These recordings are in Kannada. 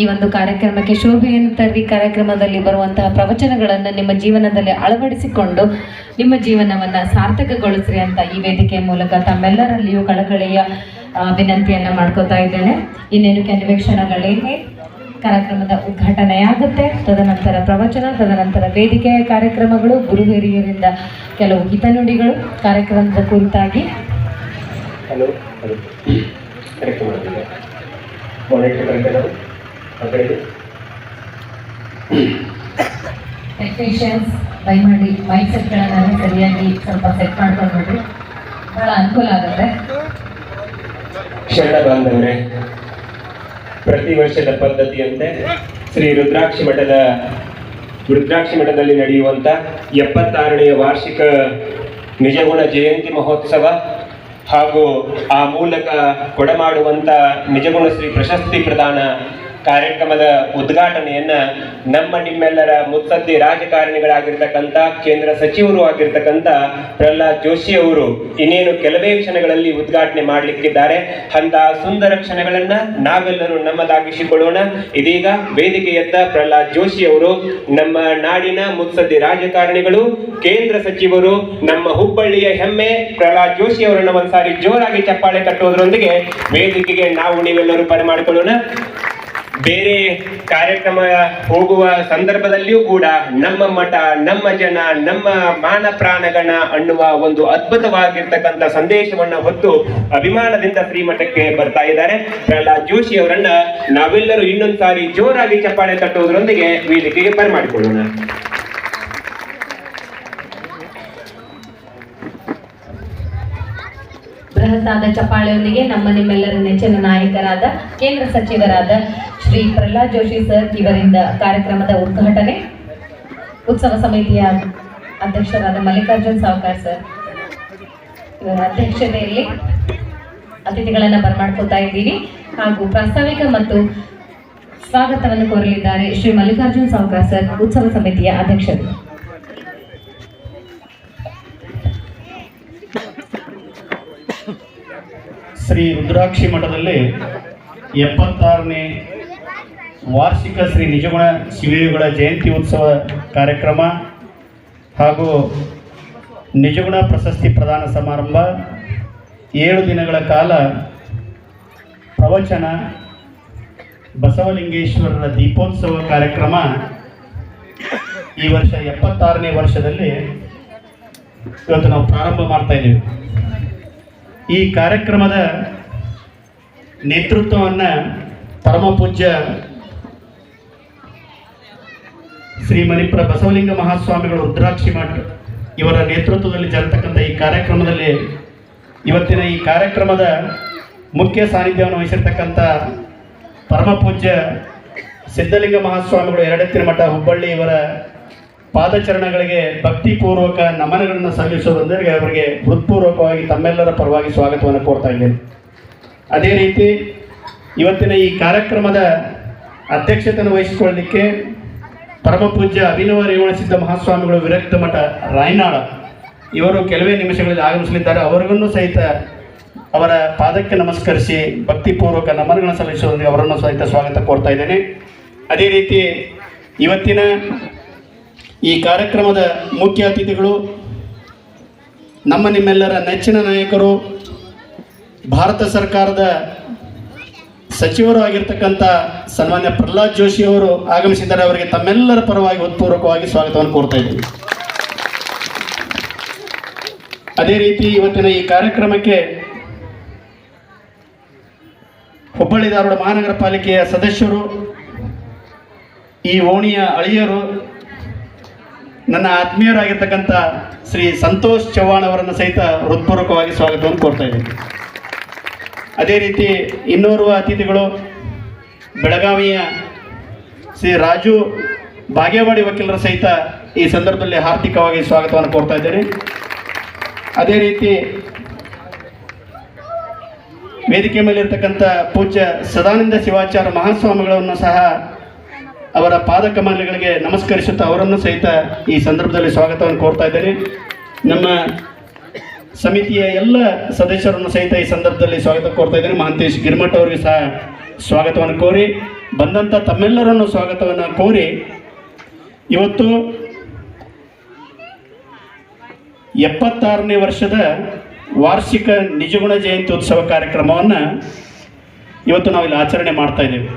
ಈ ಒಂದು ಕಾರ್ಯಕ್ರಮಕ್ಕೆ ಶೋಭೆಯನ್ನು ತರ್ರಿ ಕಾರ್ಯಕ್ರಮದಲ್ಲಿ ಬರುವಂತಹ ಪ್ರವಚನಗಳನ್ನು ನಿಮ್ಮ ಜೀವನದಲ್ಲಿ ಅಳವಡಿಸಿಕೊಂಡು ನಿಮ್ಮ ಜೀವನವನ್ನು ಸಾರ್ಥಕಗೊಳಿಸ್ರಿ ಅಂತ ಈ ವೇದಿಕೆಯ ಮೂಲಕ ತಮ್ಮೆಲ್ಲರಲ್ಲಿಯೂ ಕಳಕಳಿಯ ವಿನಂತಿಯನ್ನು ಮಾಡ್ಕೋತಾ ಇದ್ದೇನೆ. ಇನ್ನೇನು ಕೆಲವೇ ಕ್ಷಣಗಳೇನೆ ಕಾರ್ಯಕ್ರಮದ ಉದ್ಘಾಟನೆಯಾಗುತ್ತೆ. ತದನಂತರ ಪ್ರವಚನ, ತದನಂತರ ವೇದಿಕೆಯ ಕಾರ್ಯಕ್ರಮಗಳು, ಗುರು ಹಿರಿಯರಿಂದ ಕೆಲವು ಹಿತನುಡಿಗಳು ಕಾರ್ಯಕ್ರಮದ ಕುರಿತಾಗಿ. ಟೆಕ್ನಿಷಿಯನ್ಸ್ ದಯಮಾಡಿ ಮೈಕ್ ಸೆಟ್ಗಳನ್ನು ಸರಿಯಾಗಿ ಸ್ವಲ್ಪ ಸೆಟ್ ಮಾಡ್ಕೊಂಡ್ಬಿಡ್ರಿ, ಬಹಳ ಅನುಕೂಲ ಆಗುತ್ತೆ. ಶರಣ ಬಾಂಧವರೇ, ಪ್ರತಿ ವರ್ಷದ ಪದ್ಧತಿಯಂತೆ ಶ್ರೀ ರುದ್ರಾಕ್ಷಿ ಮಠದಲ್ಲಿ ನಡೆಯುವಂಥ 76ನೇ ವಾರ್ಷಿಕ ನಿಜಗುಣ ಜಯಂತಿ ಮಹೋತ್ಸವ ಹಾಗೂ ಆ ಮೂಲಕ ಕೊಡಮಾಡುವಂಥ ನಿಜಗುಣ ಶ್ರೀ ಪ್ರಶಸ್ತಿ ಪ್ರದಾನ ಕಾರ್ಯಕ್ರಮದ ಉದ್ಘಾಟನೆಯನ್ನ ನಿಮ್ಮೆಲ್ಲರ ಮುತ್ಸದ್ದಿ ರಾಜಕಾರಣಿಗಳಾಗಿರ್ತಕ್ಕಂಥ ಕೇಂದ್ರ ಸಚಿವರು ಆಗಿರ್ತಕ್ಕಂಥ ಪ್ರಹ್ಲಾದ್ ಜೋಶಿ ಅವರು ಇನ್ನೇನು ಕೆಲವೇ ಕ್ಷಣಗಳಲ್ಲಿ ಉದ್ಘಾಟನೆ ಮಾಡಲಿಕ್ಕಿದ್ದಾರೆ. ಅಂತಹ ಸುಂದರ ಕ್ಷಣಗಳನ್ನ ನಾವೆಲ್ಲರೂ ನಮ್ಮದಾಗಿಸಿಕೊಳ್ಳೋಣ. ಇದೀಗ ವೇದಿಕೆಯತ್ತ ಪ್ರಹ್ಲಾದ್ ಜೋಶಿ ಅವರು, ನಮ್ಮ ನಾಡಿನ ಮುತ್ಸದ್ದಿ ರಾಜಕಾರಣಿಗಳು, ಕೇಂದ್ರ ಸಚಿವರು, ನಮ್ಮ ಹುಬ್ಬಳ್ಳಿಯ ಹೆಮ್ಮೆ ಪ್ರಹ್ಲಾದ್ ಜೋಶಿ ಅವರನ್ನ ಒಂದ್ಸಾರಿ ಜೋರಾಗಿ ಚಪ್ಪಾಳೆ ತಟ್ಟುವುದರೊಂದಿಗೆ ವೇದಿಕೆಗೆ ನಾವು ನೀವೆಲ್ಲರೂ ಬರಮಾಡಿಕೊಳ್ಳೋಣ. ಬೇರೆ ಕಾರ್ಯಕ್ರಮ ಹೋಗುವ ಸಂದರ್ಭದಲ್ಲಿಯೂ ಕೂಡ ನಮ್ಮ ಮಠ, ನಮ್ಮ ಜನ, ನಮ್ಮ ಮಾನ ಪ್ರಾಣಗಣ ಅನ್ನುವ ಒಂದು ಅದ್ಭುತವಾಗಿರ್ತಕ್ಕಂಥ ಸಂದೇಶವನ್ನ ಹೊತ್ತು ಅಭಿಮಾನದಿಂದ ಶ್ರೀಮಠಕ್ಕೆ ಬರ್ತಾ ಇದ್ದಾರೆ. ಪ್ರಹ್ಲಾದ್ ಜೋಶಿ ಅವರನ್ನ ನಾವೆಲ್ಲರೂ ಇನ್ನೊಂದು ಸಾರಿ ಜೋರಾಗಿ ಚಪ್ಪಾಳೆ ತಟ್ಟುವುದರೊಂದಿಗೆ ವೇದಿಕೆಗೆ ಬರಮಾಡಿಕೊಳ್ಳೋಣ. ಬೃಹತ್ತಾದ ಚಪ್ಪಾಳೆಯೊಂದಿಗೆ ನಿಮ್ಮೆಲ್ಲರ ನೆಚ್ಚಿನ ನಾಯಕರಾದ ಕೇಂದ್ರ ಸಚಿವರಾದ ಶ್ರೀ ಪ್ರಹ್ಲಾದ್ ಜೋಶಿ ಸರ್ ಇವರಿಂದ ಕಾರ್ಯಕ್ರಮದ ಉದ್ಘಾಟನೆ. ಉತ್ಸವ ಸಮಿತಿಯ ಅಧ್ಯಕ್ಷರಾದ ಮಲ್ಲಿಕಾರ್ಜುನ್ ಸಾವ್ಕಾರ್ ಸರ್ ಇವರ ಅಧ್ಯಕ್ಷತೆಯಲ್ಲಿ ಅತಿಥಿಗಳನ್ನು ಬರಮಾಡ್ಕೋತಾ ಇದ್ದೀವಿ. ಹಾಗೂ ಪ್ರಾಸ್ತಾವಿಕ ಮತ್ತು ಸ್ವಾಗತವನ್ನು ಕೋರಲಿದ್ದಾರೆ ಶ್ರೀ ಮಲ್ಲಿಕಾರ್ಜುನ್ ಸಾವ್ಕಾರ್ ಸರ್, ಉತ್ಸವ ಸಮಿತಿಯ ಅಧ್ಯಕ್ಷರು. ಶ್ರೀ ರುದ್ರಾಕ್ಷಿ ಮಠದಲ್ಲಿ 76ನೇ ವಾರ್ಷಿಕ ಶ್ರೀ ನಿಜಗುಣ ಶಿವಯೋಗಿಗಳ ಜಯಂತಿ ಉತ್ಸವ ಕಾರ್ಯಕ್ರಮ ಹಾಗೂ ನಿಜಗುಣ ಪ್ರಶಸ್ತಿ ಪ್ರದಾನ ಸಮಾರಂಭ, 7 ದಿನಗಳ ಕಾಲ ಪ್ರವಚನ, ಬಸವಲಿಂಗೇಶ್ವರರ ದೀಪೋತ್ಸವ ಕಾರ್ಯಕ್ರಮ ಈ ವರ್ಷ 76ನೇ ವರ್ಷದಲ್ಲಿ ಇವತ್ತು ನಾವು ಪ್ರಾರಂಭ ಮಾಡ್ತಾ ಇದ್ದೀವಿ. ಈ ಕಾರ್ಯಕ್ರಮದ ನೇತೃತ್ವವನ್ನು ಪರಮ ಪೂಜ್ಯ ಶ್ರೀ ಮಣಿಪುರ ಬಸವಲಿಂಗ ಮಹಾಸ್ವಾಮಿಗಳು ರುದ್ರಾಕ್ಷಿ ಮಠ ಇವರ ನೇತೃತ್ವದಲ್ಲಿ ಜರುಗತಕ್ಕಂಥ ಈ ಕಾರ್ಯಕ್ರಮದಲ್ಲಿ ಇವತ್ತಿನ ಈ ಕಾರ್ಯಕ್ರಮದ ಮುಖ್ಯ ಸಾನ್ನಿಧ್ಯವನ್ನು ವಹಿಸಿರ್ತಕ್ಕಂಥ ಪರಮ ಪೂಜ್ಯ ಸಿದ್ಧಲಿಂಗ ಮಹಾಸ್ವಾಮಿಗಳು ಎರಡೆತ್ತಿನ ಮಠ ಹುಬ್ಬಳ್ಳಿ ಇವರ ಪಾದಚರಣಗಳಿಗೆ ಭಕ್ತಿಪೂರ್ವಕ ನಮನಗಳನ್ನು ಸಲ್ಲಿಸುವುದೊಂದಿಗೆ ಅವರಿಗೆ ಹೃತ್ಪೂರ್ವಕವಾಗಿ ತಮ್ಮೆಲ್ಲರ ಪರವಾಗಿ ಸ್ವಾಗತವನ್ನು ಕೋರ್ತಾ ಇದ್ದೇನೆ. ಅದೇ ರೀತಿ ಇವತ್ತಿನ ಈ ಕಾರ್ಯಕ್ರಮದ ಅಧ್ಯಕ್ಷತೆಯನ್ನು ವಹಿಸಿಕೊಳ್ಳಲಿಕ್ಕೆ ಪರಮ ಪೂಜ್ಯ ಅಭಿನವ ರೇವಣಸಿದ್ಧ ಮಹಾಸ್ವಾಮಿಗಳು ವಿರಕ್ತ ಮಠ ರಾಯನಾಳ ಇವರು ಕೆಲವೇ ನಿಮಿಷಗಳಲ್ಲಿ ಆಗಮಿಸಲಿದ್ದಾರೆ. ಅವರಿಗೂ ಸಹಿತ ಅವರ ಪಾದಕ್ಕೆ ನಮಸ್ಕರಿಸಿ ಭಕ್ತಿಪೂರ್ವಕ ನಮನಗಳನ್ನು ಸಲ್ಲಿಸುವುದಕ್ಕೆ ಅವರನ್ನು ಸಹಿತ ಸ್ವಾಗತ ಕೋರ್ತಾ ಇದ್ದೇನೆ. ಅದೇ ರೀತಿ ಇವತ್ತಿನ ಈ ಕಾರ್ಯಕ್ರಮದ ಮುಖ್ಯ ಅತಿಥಿಗಳು ನಿಮ್ಮೆಲ್ಲರ ನೆಚ್ಚಿನ ನಾಯಕರು, ಭಾರತ ಸರ್ಕಾರದ ಸಚಿವರು ಆಗಿರ್ತಕ್ಕಂಥ ಸನ್ಮಾನ್ಯ ಪ್ರಹ್ಲಾದ್ ಜೋಶಿ ಅವರು ಆಗಮಿಸಿದ್ದಾರೆ. ಅವರಿಗೆ ತಮ್ಮೆಲ್ಲರ ಪರವಾಗಿ ಹೃತ್ಪೂರ್ವಕವಾಗಿ ಸ್ವಾಗತವನ್ನು ಕೋರ್ತಾ ಇದ್ದೀವಿ. ಅದೇ ರೀತಿ ಇವತ್ತಿನ ಈ ಕಾರ್ಯಕ್ರಮಕ್ಕೆ ಹುಬ್ಬಳ್ಳಿ ಧಾರವಾಡ ಮಹಾನಗರ ಪಾಲಿಕೆಯ ಸದಸ್ಯರು, ಈ ಓಣಿಯ ಅಳಿಯರು, ನನ್ನ ಆತ್ಮೀಯರಾಗಿರ್ತಕ್ಕಂಥ ಶ್ರೀ ಸಂತೋಷ್ ಚವ್ಹಾಣ್ ಅವರನ್ನು ಸಹಿತ ಹೃತ್ಪೂರ್ವಕವಾಗಿ ಸ್ವಾಗತವನ್ನು ಕೋರ್ತಾ ಇದ್ದೀನಿ. ಅದೇ ರೀತಿ ಇನ್ನೋರ್ವ ಅತಿಥಿಗಳು ಬೆಳಗಾವಿಯ ಶ್ರೀ ರಾಜು ಬಾಗೇವಾಡಿ ವಕೀಲರ ಸಹಿತ ಈ ಸಂದರ್ಭದಲ್ಲಿ ಹಾರ್ದಿಕವಾಗಿ ಸ್ವಾಗತವನ್ನು ಕೋರ್ತಾ ಇದ್ದೇನೆ. ಅದೇ ರೀತಿ ವೇದಿಕೆ ಮೇಲಿರ್ತಕ್ಕಂಥ ಪೂಜ್ಯ ಸದಾನಂದ ಶಿವಾಚಾರ್ಯ ಮಹಾಸ್ವಾಮಿಗಳನ್ನು ಸಹ ಅವರ ಪಾದಕಮಲಗಳಿಗೆ ನಮಸ್ಕರಿಸುತ್ತಾ ಅವರನ್ನು ಸಹಿತ ಈ ಸಂದರ್ಭದಲ್ಲಿ ಸ್ವಾಗತವನ್ನು ಕೋರ್ತಾ ಇದ್ದೇನೆ. ನಮ್ಮ ಸಮಿತಿಯ ಎಲ್ಲ ಸದಸ್ಯರನ್ನು ಸಹಿತ ಈ ಸಂದರ್ಭದಲ್ಲಿ ಸ್ವಾಗತ ಕೋರ್ತಾ ಇದ್ದೇನೆ. ಮಹಾಂತೇಶ್ ಗಿರ್ಮಠ್ ಅವರಿಗೆ ಸಹ ಸ್ವಾಗತವನ್ನು ಕೋರಿ ಬಂದಂಥ ತಮ್ಮೆಲ್ಲರನ್ನು ಸ್ವಾಗತವನ್ನು ಕೋರಿ ಇವತ್ತು 76ನೇ ವರ್ಷದ ವಾರ್ಷಿಕ ನಿಜಗುಣ ಜಯಂತಿ ಉತ್ಸವ ಕಾರ್ಯಕ್ರಮವನ್ನು ಇವತ್ತು ನಾವಿಲ್ಲಿ ಆಚರಣೆ ಮಾಡ್ತಾ ಇದ್ದೇವೆ.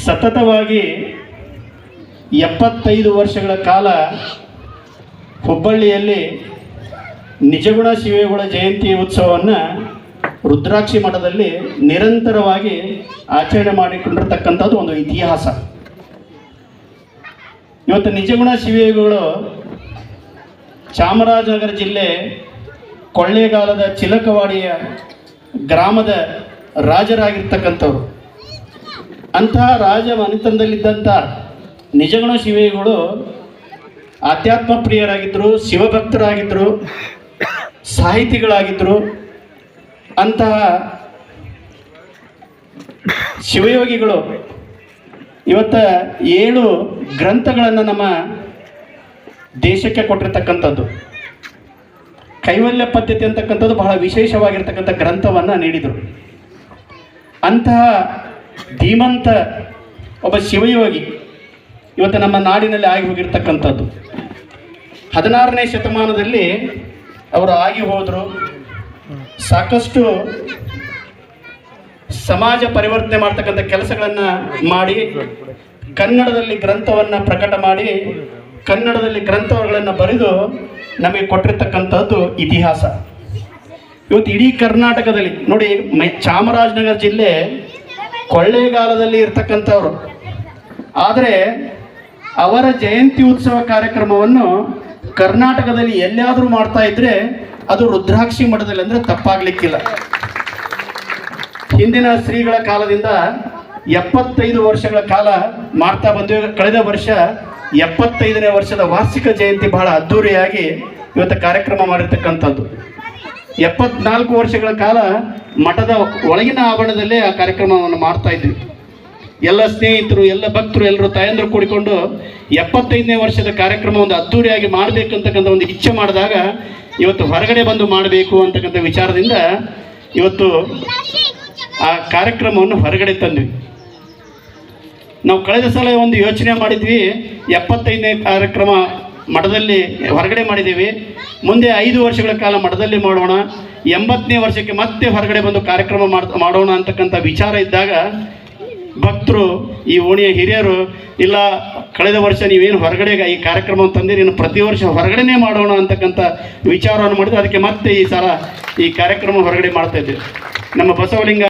ಸತತವಾಗಿ 75 ವರ್ಷಗಳ ಕಾಲ ಹುಬ್ಬಳ್ಳಿಯಲ್ಲಿ ನಿಜಗುಣ ಶಿವೇಗುಳ ಜಯಂತಿ ಉತ್ಸವವನ್ನು ರುದ್ರಾಕ್ಷಿ ಮಠದಲ್ಲಿ ನಿರಂತರವಾಗಿ ಆಚರಣೆ ಮಾಡಿಕೊಂಡಿರ್ತಕ್ಕಂಥದ್ದು ಒಂದು ಇತಿಹಾಸ. ಇವತ್ತು ನಿಜಗುಣ ಶಿವೇಗುಗಳು ಚಾಮರಾಜನಗರ ಜಿಲ್ಲೆ ಕೊಳ್ಳೇಗಾಲದ ಚಿಲಕವಾಡಿಯ ಗ್ರಾಮದ ರಾಜರಾಗಿರ್ತಕ್ಕಂಥವ್ರು. ಅಂತಹ ರಾಜ ಮನೆತನದಲ್ಲಿದ್ದಂಥ ನಿಜಗುಣ ಶಿವೇಗುಗಳು ಆಧ್ಯಾತ್ಮ ಪ್ರಿಯರಾಗಿದ್ದರು, ಶಿವಭಕ್ತರಾಗಿದ್ದರು, ಸಾಹಿತಿಗಳಾಗಿದ್ದರು. ಅಂತಹ ಶಿವಯೋಗಿಗಳು ಇವತ್ತ 7 ಗ್ರಂಥಗಳನ್ನು ನಮ್ಮ ದೇಶಕ್ಕೆ ಕೊಟ್ಟಿರ್ತಕ್ಕಂಥದ್ದು. ಕೈವಲ್ಯ ಪದ್ಧತಿ ಅಂತಕ್ಕಂಥದ್ದು ಬಹಳ ವಿಶೇಷವಾಗಿರ್ತಕ್ಕಂಥ ಗ್ರಂಥವನ್ನು ನೀಡಿದರು. ಅಂತಹ ಧೀಮಂತ ಒಬ್ಬ ಶಿವಯೋಗಿ ಇವತ್ತು ನಮ್ಮ ನಾಡಿನಲ್ಲಿ ಆಗಿ ಹೋಗಿರ್ತಕ್ಕಂಥದ್ದು. 16ನೇ ಶತಮಾನದಲ್ಲಿ ಅವರು ಆಗಿ ಹೋದರು. ಸಾಕಷ್ಟು ಸಮಾಜ ಪರಿವರ್ತನೆ ಮಾಡ್ತಕ್ಕಂಥ ಕೆಲಸಗಳನ್ನು ಮಾಡಿ ಕನ್ನಡದಲ್ಲಿ ಗ್ರಂಥವನ್ನು ಪ್ರಕಟ ಮಾಡಿ ಕನ್ನಡದಲ್ಲಿ ಗ್ರಂಥಗಳನ್ನು ಬರೆದು ನಮಗೆ ಕೊಟ್ಟಿರ್ತಕ್ಕಂಥದ್ದು ಇತಿಹಾಸ. ಇವತ್ತು ಇಡೀ ಕರ್ನಾಟಕದಲ್ಲಿ ನೋಡಿ, ಚಾಮರಾಜನಗರ ಜಿಲ್ಲೆ ಕೊಳ್ಳೇಗಾಲದಲ್ಲಿ ಇರ್ತಕ್ಕಂಥವ್ರು. ಆದರೆ ಅವರ ಜಯಂತಿ ಉತ್ಸವ ಕಾರ್ಯಕ್ರಮವನ್ನು ಕರ್ನಾಟಕದಲ್ಲಿ ಎಲ್ಲಿಯಾದರೂ ಮಾಡ್ತಾ ಇದ್ರೆ ಅದು ರುದ್ರಾಕ್ಷಿ ಮಠದಲ್ಲಿ, ಅಂದರೆ ತಪ್ಪಾಗಲಿಕ್ಕಿಲ್ಲ. ಹಿಂದಿನ ಶ್ರೀಗಳ ಕಾಲದಿಂದ 75 ವರ್ಷಗಳ ಕಾಲ ಮಾಡ್ತಾ ಬಂದಿವೆ. ಕಳೆದ ವರ್ಷ 75ನೇ ವರ್ಷದ ವಾರ್ಷಿಕ ಜಯಂತಿ ಬಹಳ ಅದ್ಧೂರಿಯಾಗಿ ಇವತ್ತು ಕಾರ್ಯಕ್ರಮ ಮಾಡಿರ್ತಕ್ಕಂಥದ್ದು. 74 ವರ್ಷಗಳ ಕಾಲ ಮಠದ ಒಳಗಿನ ಆವರಣದಲ್ಲೇ ಆ ಕಾರ್ಯಕ್ರಮವನ್ನು ಮಾಡ್ತಾ ಇದ್ವಿ. ಎಲ್ಲ ಸ್ನೇಹಿತರು, ಎಲ್ಲ ಭಕ್ತರು, ಎಲ್ಲರೂ ತಾಯಂದರು ಕೂಡಿಕೊಂಡು 75ನೇ ವರ್ಷದ ಕಾರ್ಯಕ್ರಮ ಒಂದು ಅದ್ಧೂರಿಯಾಗಿ ಮಾಡಬೇಕು ಅಂತಕ್ಕಂಥ ಒಂದು ಇಚ್ಛೆ ಮಾಡಿದಾಗ ಇವತ್ತು ಹೊರಗಡೆ ಬಂದು ಮಾಡಬೇಕು ಅಂತಕ್ಕಂಥ ವಿಚಾರದಿಂದ ಇವತ್ತು ಆ ಕಾರ್ಯಕ್ರಮವನ್ನು ಹೊರಗಡೆ ತಂದ್ವಿ. ನಾವು ಕಳೆದ ಸಲ ಒಂದು ಯೋಚನೆ ಮಾಡಿದ್ವಿ, 75ನೇ ಕಾರ್ಯಕ್ರಮ ಮಠದಲ್ಲಿ ಹೊರಗಡೆ ಮಾಡಿದ್ದೀವಿ, ಮುಂದೆ 5 ವರ್ಷಗಳ ಕಾಲ ಮಠದಲ್ಲಿ ಮಾಡೋಣ, 80ನೇ ವರ್ಷಕ್ಕೆ ಮತ್ತೆ ಹೊರಗಡೆ ಬಂದು ಕಾರ್ಯಕ್ರಮ ಮಾಡೋಣ ಅಂತಕ್ಕಂಥ ವಿಚಾರ ಇದ್ದಾಗ ಭಕ್ತರು, ಈ ಓಣಿಯ ಹಿರಿಯರು, ಇಲ್ಲ ಕಳೆದ ವರ್ಷ ನೀವೇನು ಹೊರಗಡೆ ಈ ಕಾರ್ಯಕ್ರಮವನ್ನು ತಂದಿರಿ, ಇನ್ನು ಪ್ರತಿ ವರ್ಷ ಹೊರಗಡೆನೇ ಮಾಡೋಣ ಅಂತಕ್ಕಂಥ ವಿಚಾರವನ್ನು ಮಾಡಿದ್ರು. ಅದಕ್ಕೆ ಮತ್ತೆ ಈ ಸಲ ಈ ಕಾರ್ಯಕ್ರಮ ಹೊರಗಡೆ ಮಾಡ್ತಾ ಇದ್ದೇವೆ. ನಮ್ಮ ಬಸವಲಿಂಗ